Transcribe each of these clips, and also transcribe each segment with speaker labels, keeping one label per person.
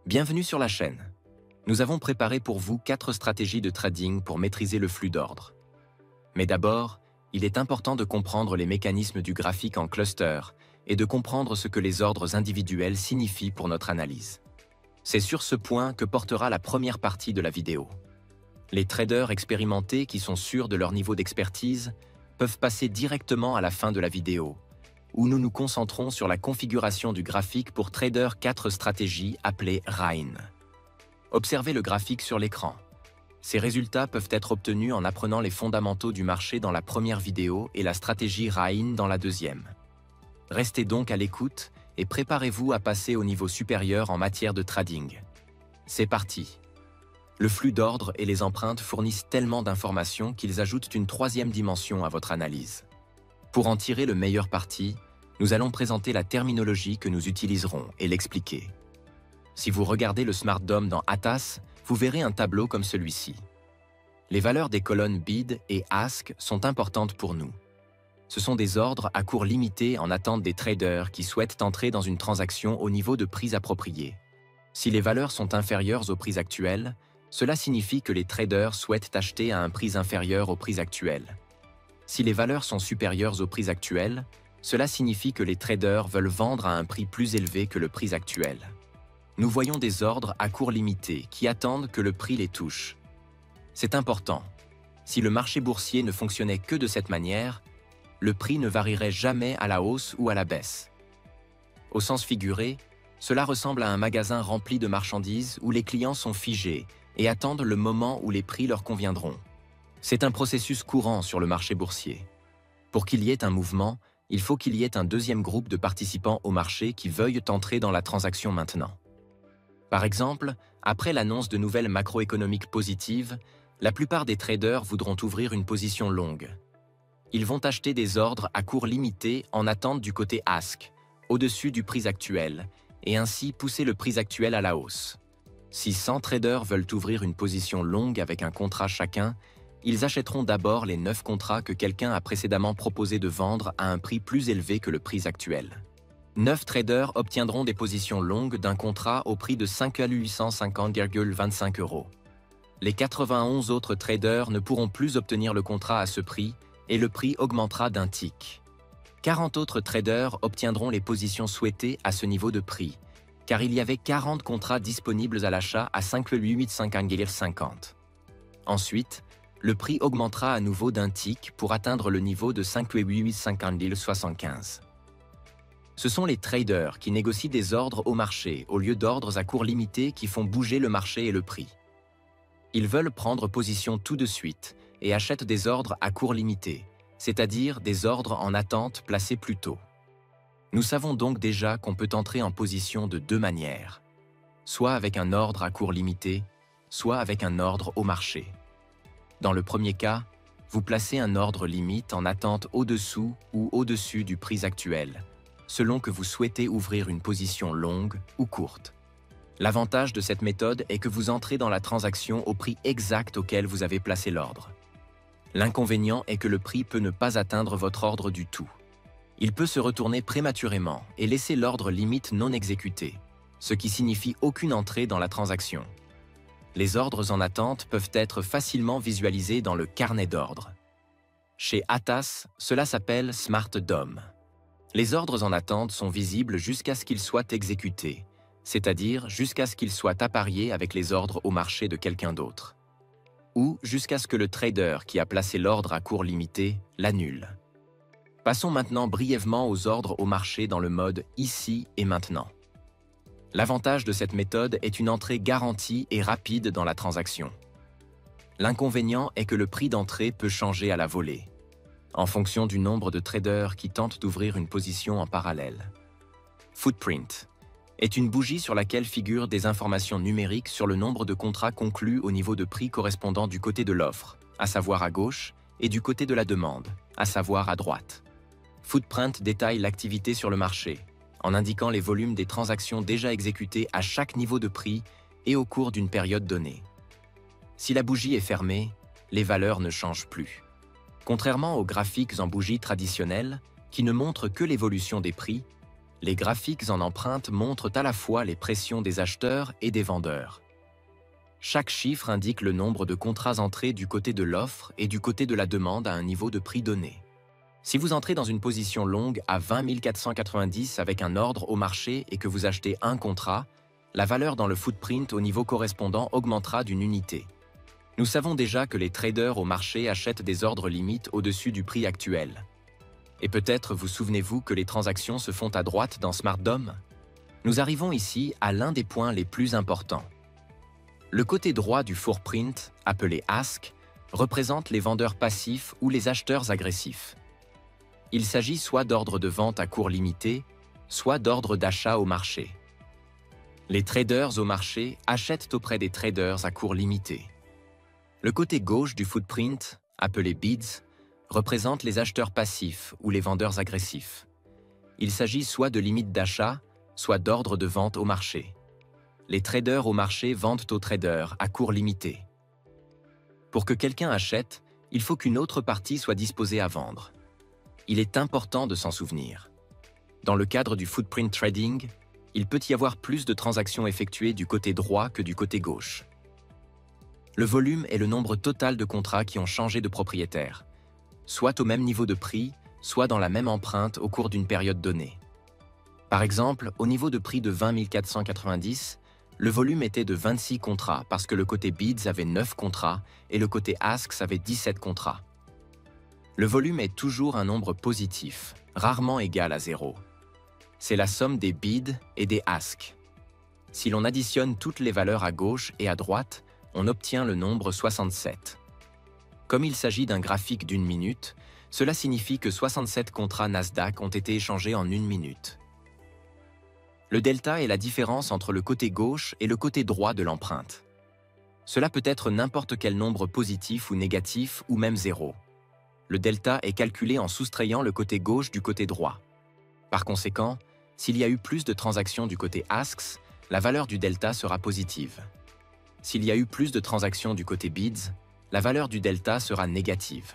Speaker 1: Bienvenue sur la chaîne. Nous avons préparé pour vous 4 stratégies de trading pour maîtriser le flux d'ordre. Mais d'abord, il est important de comprendre les mécanismes du graphique en cluster et de comprendre ce que les ordres individuels signifient pour notre analyse. C'est sur ce point que portera la première partie de la vidéo. Les traders expérimentés qui sont sûrs de leur niveau d'expertise peuvent passer directement à la fin de la vidéo, où nous nous concentrons sur la configuration du graphique pour trader 4 stratégies appelées RAIN. Observez le graphique sur l'écran. Ces résultats peuvent être obtenus en apprenant les fondamentaux du marché dans la première vidéo et la stratégie RAIN dans la deuxième. Restez donc à l'écoute et préparez-vous à passer au niveau supérieur en matière de trading. C'est parti! Le flux d'ordre et les empreintes fournissent tellement d'informations qu'ils ajoutent une troisième dimension à votre analyse. Pour en tirer le meilleur parti, nous allons présenter la terminologie que nous utiliserons et l'expliquer. Si vous regardez le Smart DOM dans Atas, vous verrez un tableau comme celui-ci. Les valeurs des colonnes BID et ASK sont importantes pour nous. Ce sont des ordres à cours limité en attente des traders qui souhaitent entrer dans une transaction au niveau de prix approprié. Si les valeurs sont inférieures au prix actuel, cela signifie que les traders souhaitent acheter à un prix inférieur au prix actuel. Si les valeurs sont supérieures au prix actuel, cela signifie que les traders veulent vendre à un prix plus élevé que le prix actuel. Nous voyons des ordres à cours limité qui attendent que le prix les touche. C'est important. Si le marché boursier ne fonctionnait que de cette manière, le prix ne varierait jamais à la hausse ou à la baisse. Au sens figuré, cela ressemble à un magasin rempli de marchandises où les clients sont figés et attendent le moment où les prix leur conviendront. C'est un processus courant sur le marché boursier. Pour qu'il y ait un mouvement, il faut qu'il y ait un deuxième groupe de participants au marché qui veuillent entrer dans la transaction maintenant. Par exemple, après l'annonce de nouvelles macroéconomiques positives, la plupart des traders voudront ouvrir une position longue. Ils vont acheter des ordres à cours limité en attente du côté ASK, au-dessus du prix actuel, et ainsi pousser le prix actuel à la hausse. Si 100 traders veulent ouvrir une position longue avec un contrat chacun, ils achèteront d'abord les 9 contrats que quelqu'un a précédemment proposé de vendre à un prix plus élevé que le prix actuel. 9 traders obtiendront des positions longues d'un contrat au prix de 5 850,25 €. Les 91 autres traders ne pourront plus obtenir le contrat à ce prix et le prix augmentera d'un tick. 40 autres traders obtiendront les positions souhaitées à ce niveau de prix, car il y avait 40 contrats disponibles à l'achat à 5 850,50 €. Ensuite, le prix augmentera à nouveau d'un tick pour atteindre le niveau de 5 850,75 €. Ce sont les traders qui négocient des ordres au marché au lieu d'ordres à cours limité qui font bouger le marché et le prix. Ils veulent prendre position tout de suite et achètent des ordres à cours limité, c'est-à-dire des ordres en attente placés plus tôt. Nous savons donc déjà qu'on peut entrer en position de deux manières, soit avec un ordre à cours limité, soit avec un ordre au marché. Dans le premier cas, vous placez un ordre limite en attente au-dessous ou au-dessus du prix actuel, selon que vous souhaitez ouvrir une position longue ou courte. L'avantage de cette méthode est que vous entrez dans la transaction au prix exact auquel vous avez placé l'ordre. L'inconvénient est que le prix peut ne pas atteindre votre ordre du tout. Il peut se retourner prématurément et laisser l'ordre limite non exécuté, ce qui signifie aucune entrée dans la transaction. Les ordres en attente peuvent être facilement visualisés dans le carnet d'ordre. Chez Atas, cela s'appelle Smart DOM. Les ordres en attente sont visibles jusqu'à ce qu'ils soient exécutés, c'est-à-dire jusqu'à ce qu'ils soient appariés avec les ordres au marché de quelqu'un d'autre, ou jusqu'à ce que le trader qui a placé l'ordre à cours limité l'annule. Passons maintenant brièvement aux ordres au marché dans le mode « Ici et maintenant ». L'avantage de cette méthode est une entrée garantie et rapide dans la transaction. L'inconvénient est que le prix d'entrée peut changer à la volée, en fonction du nombre de traders qui tentent d'ouvrir une position en parallèle. Footprint est une bougie sur laquelle figurent des informations numériques sur le nombre de contrats conclus au niveau de prix correspondant du côté de l'offre, à savoir à gauche, et du côté de la demande, à savoir à droite. Footprint détaille l'activité sur le marché, en indiquant les volumes des transactions déjà exécutées à chaque niveau de prix et au cours d'une période donnée. Si la bougie est fermée, les valeurs ne changent plus. Contrairement aux graphiques en bougie traditionnels, qui ne montrent que l'évolution des prix, Les graphiques en empreinte montrent à la fois les pressions des acheteurs et des vendeurs. Chaque chiffre indique le nombre de contrats entrés du côté de l'offre et du côté de la demande à un niveau de prix donné. Si vous entrez dans une position longue à 20 490 avec un ordre au marché et que vous achetez un contrat, la valeur dans le footprint au niveau correspondant augmentera d'une unité. Nous savons déjà que les traders au marché achètent des ordres limites au-dessus du prix actuel. Et peut-être vous souvenez-vous que les transactions se font à droite dans SmartDOM? Nous arrivons ici à l'un des points les plus importants. Le côté droit du footprint, appelé Ask, représente les vendeurs passifs ou les acheteurs agressifs. Il s'agit soit d'ordres de vente à cours limité, soit d'ordres d'achat au marché. Les traders au marché achètent auprès des traders à cours limité. Le côté gauche du footprint, appelé Bids, représente les acheteurs passifs ou les vendeurs agressifs. Il s'agit soit de limites d'achat, soit d'ordres de vente au marché. Les traders au marché vendent aux traders à cours limité. Pour que quelqu'un achète, il faut qu'une autre partie soit disposée à vendre. Il est important de s'en souvenir. Dans le cadre du footprint trading, il peut y avoir plus de transactions effectuées du côté droit que du côté gauche. Le volume est le nombre total de contrats qui ont changé de propriétaire, soit au même niveau de prix, soit dans la même empreinte au cours d'une période donnée. Par exemple, au niveau de prix de 20 490, le volume était de 26 contrats parce que le côté Bids avait 9 contrats et le côté Asks avait 17 contrats. Le volume est toujours un nombre positif, rarement égal à 0. C'est la somme des bids et des asks. Si l'on additionne toutes les valeurs à gauche et à droite, on obtient le nombre 67. Comme il s'agit d'un graphique d'une minute, cela signifie que 67 contrats Nasdaq ont été échangés en une minute. Le delta est la différence entre le côté gauche et le côté droit de l'empreinte. Cela peut être n'importe quel nombre positif ou négatif ou même 0. Le delta est calculé en soustrayant le côté gauche du côté droit. Par conséquent, s'il y a eu plus de transactions du côté Asks, la valeur du delta sera positive. S'il y a eu plus de transactions du côté Bids, la valeur du delta sera négative.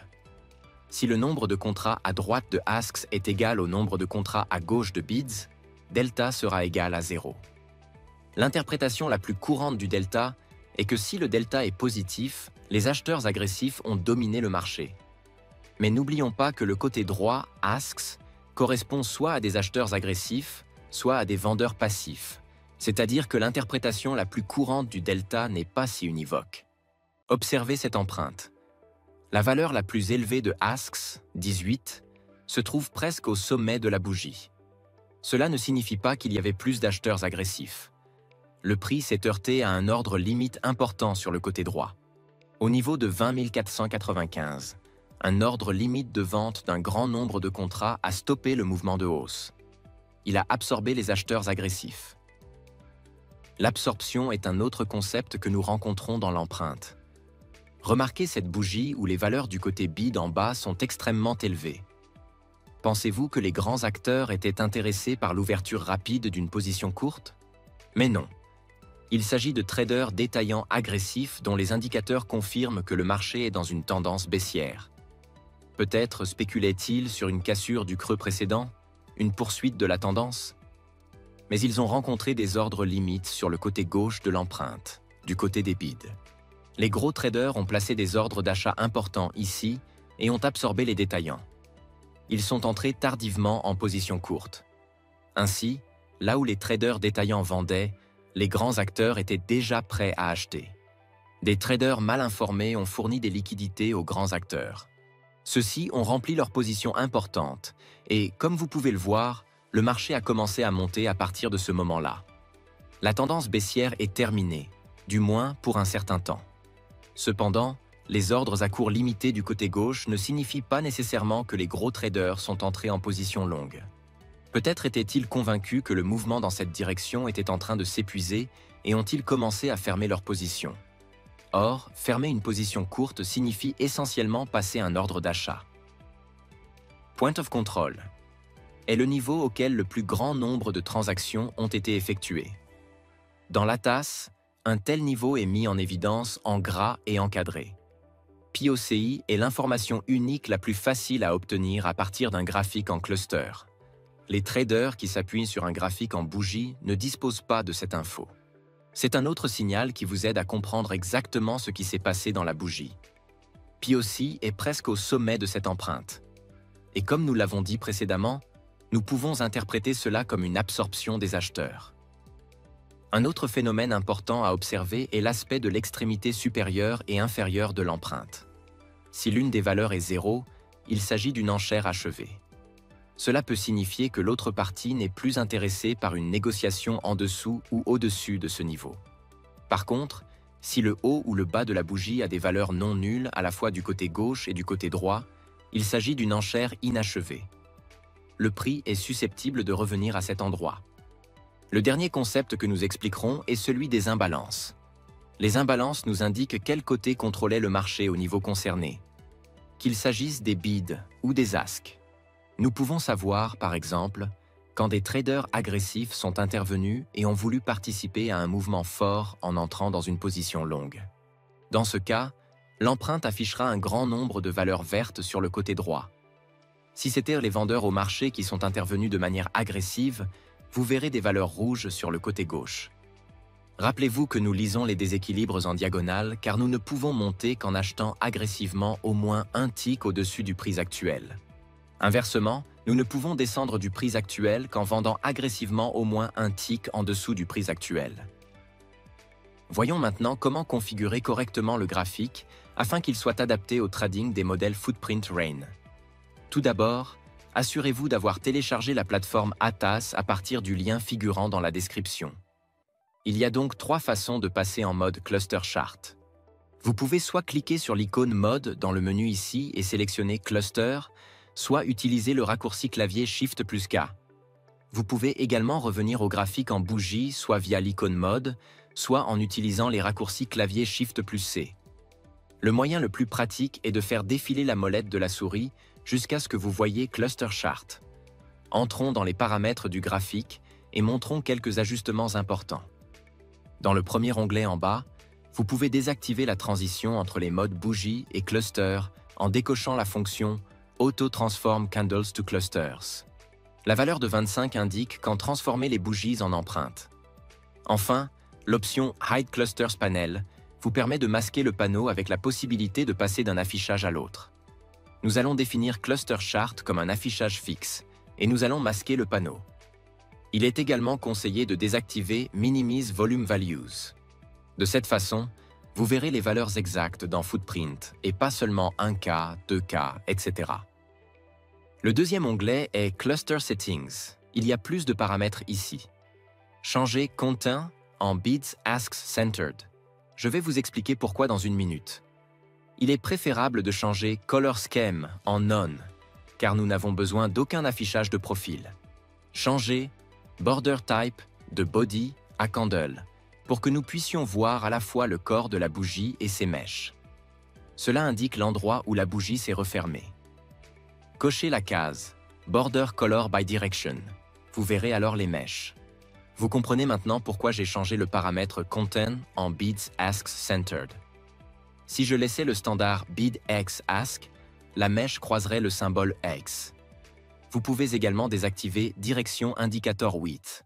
Speaker 1: Si le nombre de contrats à droite de Asks est égal au nombre de contrats à gauche de Bids, delta sera égal à 0. L'interprétation la plus courante du delta est que si le delta est positif, les acheteurs agressifs ont dominé le marché. Mais n'oublions pas que le côté droit, Asks, correspond soit à des acheteurs agressifs, soit à des vendeurs passifs, c'est-à-dire que l'interprétation la plus courante du delta n'est pas si univoque. Observez cette empreinte. La valeur la plus élevée de Asks, 18, se trouve presque au sommet de la bougie. Cela ne signifie pas qu'il y avait plus d'acheteurs agressifs. Le prix s'est heurté à un ordre limite important sur le côté droit. Au niveau de 20 495, un ordre limite de vente d'un grand nombre de contrats a stoppé le mouvement de hausse. Il a absorbé les acheteurs agressifs. L'absorption est un autre concept que nous rencontrons dans l'empreinte. Remarquez cette bougie où les valeurs du côté bid en bas sont extrêmement élevées. Pensez-vous que les grands acteurs étaient intéressés par l'ouverture rapide d'une position courte? Mais non. Il s'agit de traders détaillants agressifs dont les indicateurs confirment que le marché est dans une tendance baissière. Peut-être spéculaient-ils sur une cassure du creux précédent, une poursuite de la tendance? Mais ils ont rencontré des ordres limites sur le côté gauche de l'empreinte, du côté des bids. Les gros traders ont placé des ordres d'achat importants ici et ont absorbé les détaillants. Ils sont entrés tardivement en position courte. Ainsi, là où les traders détaillants vendaient, les grands acteurs étaient déjà prêts à acheter. Des traders mal informés ont fourni des liquidités aux grands acteurs. Ceux-ci ont rempli leurs positions importantes et, comme vous pouvez le voir, le marché a commencé à monter à partir de ce moment-là. La tendance baissière est terminée, du moins pour un certain temps. Cependant, les ordres à cours limité du côté gauche ne signifient pas nécessairement que les gros traders sont entrés en position longue. Peut-être étaient-ils convaincus que le mouvement dans cette direction était en train de s'épuiser et ont-ils commencé à fermer leur position. Or, fermer une position courte signifie essentiellement passer un ordre d'achat. Point of control est le niveau auquel le plus grand nombre de transactions ont été effectuées. Dans la tasse, un tel niveau est mis en évidence en gras et encadré. POCI est l'information unique la plus facile à obtenir à partir d'un graphique en cluster. les traders qui s'appuient sur un graphique en bougie ne disposent pas de cette info. C'est un autre signal qui vous aide à comprendre exactement ce qui s'est passé dans la bougie. POC est presque au sommet de cette empreinte. Et comme nous l'avons dit précédemment, nous pouvons interpréter cela comme une absorption des acheteurs. Un autre phénomène important à observer est l'aspect de l'extrémité supérieure et inférieure de l'empreinte. Si l'une des valeurs est 0, il s'agit d'une enchère achevée. Cela peut signifier que l'autre partie n'est plus intéressée par une négociation en dessous ou au-dessus de ce niveau. Par contre, si le haut ou le bas de la bougie a des valeurs non nulles à la fois du côté gauche et du côté droit, il s'agit d'une enchère inachevée. Le prix est susceptible de revenir à cet endroit. Le dernier concept que nous expliquerons est celui des imbalances. Les imbalances nous indiquent quel côté contrôlait le marché au niveau concerné, qu'il s'agisse des bids ou des asks. Nous pouvons savoir, par exemple, quand des traders agressifs sont intervenus et ont voulu participer à un mouvement fort en entrant dans une position longue. Dans ce cas, l'empreinte affichera un grand nombre de valeurs vertes sur le côté droit. Si c'était les vendeurs au marché qui sont intervenus de manière agressive, vous verrez des valeurs rouges sur le côté gauche. Rappelez-vous que nous lisons les déséquilibres en diagonale car nous ne pouvons monter qu'en achetant agressivement au moins un tick au-dessus du prix actuel. Inversement, nous ne pouvons descendre du prix actuel qu'en vendant agressivement au moins un tick en dessous du prix actuel. Voyons maintenant comment configurer correctement le graphique afin qu'il soit adapté au trading des modèles Footprint Rain. Tout d'abord, assurez-vous d'avoir téléchargé la plateforme ATAS à partir du lien figurant dans la description. Il y a donc 3 façons de passer en mode Cluster Chart. Vous pouvez soit cliquer sur l'icône Mode dans le menu ici et sélectionner Cluster, soit utiliser le raccourci clavier Shift plus K. Vous pouvez également revenir au graphique en bougie, soit via l'icône Mode, soit en utilisant les raccourcis clavier Shift plus C. Le moyen le plus pratique est de faire défiler la molette de la souris jusqu'à ce que vous voyez Cluster Chart. Entrons dans les paramètres du graphique et montrons quelques ajustements importants. Dans le premier onglet en bas, vous pouvez désactiver la transition entre les modes bougie et cluster en décochant la fonction Auto Transform Candles to Clusters. La valeur de 25 indique quand transformer les bougies en empreintes. Enfin, l'option Hide Clusters Panel vous permet de masquer le panneau avec la possibilité de passer d'un affichage à l'autre. Nous allons définir Cluster Chart comme un affichage fixe et nous allons masquer le panneau. Il est également conseillé de désactiver Minimize Volume Values. De cette façon, vous verrez les valeurs exactes dans Footprint et pas seulement 1K, 2K, etc. Le deuxième onglet est Cluster Settings. Il y a plus de paramètres ici. Changez Content en Bids Asks Centered. Je vais vous expliquer pourquoi dans une minute. Il est préférable de changer Color Scheme en None, car nous n'avons besoin d'aucun affichage de profil. Changez Border Type de Body à Candle, pour que nous puissions voir à la fois le corps de la bougie et ses mèches. Cela indique l'endroit où la bougie s'est refermée. Cochez la case Border Color by Direction. Vous verrez alors les mèches. Vous comprenez maintenant pourquoi j'ai changé le paramètre Content en Bids Asks Centered. Si je laissais le standard Bid X Ask, la mèche croiserait le symbole X. Vous pouvez également désactiver Direction Indicator Width.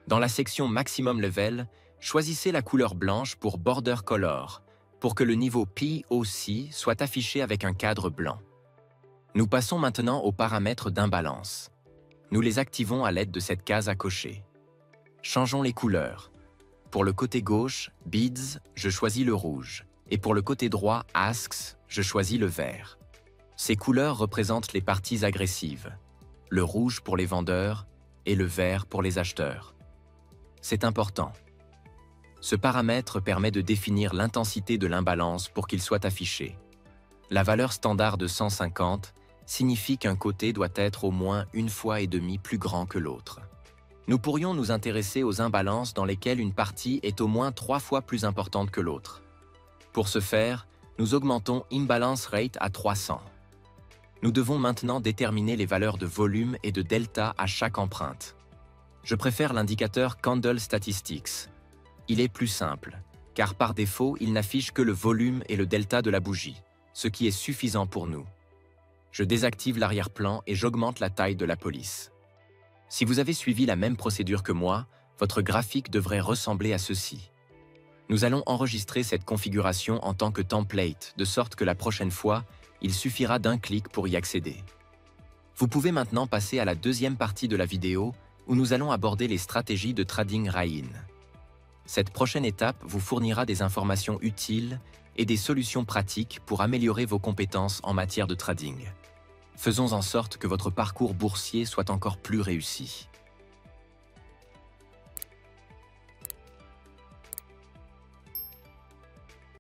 Speaker 1: Dans la section Maximum Level, choisissez la couleur blanche pour Border Color, pour que le niveau POC soit affiché avec un cadre blanc. Nous passons maintenant aux paramètres d'imbalance. Nous les activons à l'aide de cette case à cocher. Changeons les couleurs. Pour le côté gauche, Bids, je choisis le rouge. Et pour le côté droit, Asks, je choisis le vert. Ces couleurs représentent les parties agressives. Le rouge pour les vendeurs et le vert pour les acheteurs. C'est important. Ce paramètre permet de définir l'intensité de l'imbalance pour qu'il soit affiché. La valeur standard de 150 signifie qu'un côté doit être au moins 1,5 fois plus grand que l'autre. Nous pourrions nous intéresser aux imbalances dans lesquelles une partie est au moins 3 fois plus importante que l'autre. Pour ce faire, nous augmentons Imbalance Rate à 300. Nous devons maintenant déterminer les valeurs de volume et de delta à chaque empreinte. Je préfère l'indicateur Candle Statistics. Il est plus simple, car par défaut, il n'affiche que le volume et le delta de la bougie, ce qui est suffisant pour nous. Je désactive l'arrière-plan et j'augmente la taille de la police. Si vous avez suivi la même procédure que moi, votre graphique devrait ressembler à ceci. Nous allons enregistrer cette configuration en tant que template, de sorte que la prochaine fois, il suffira d'un clic pour y accéder. Vous pouvez maintenant passer à la deuxième partie de la vidéo, où nous allons aborder les stratégies de trading Raiin. Cette prochaine étape vous fournira des informations utiles et des solutions pratiques pour améliorer vos compétences en matière de trading. Faisons en sorte que votre parcours boursier soit encore plus réussi.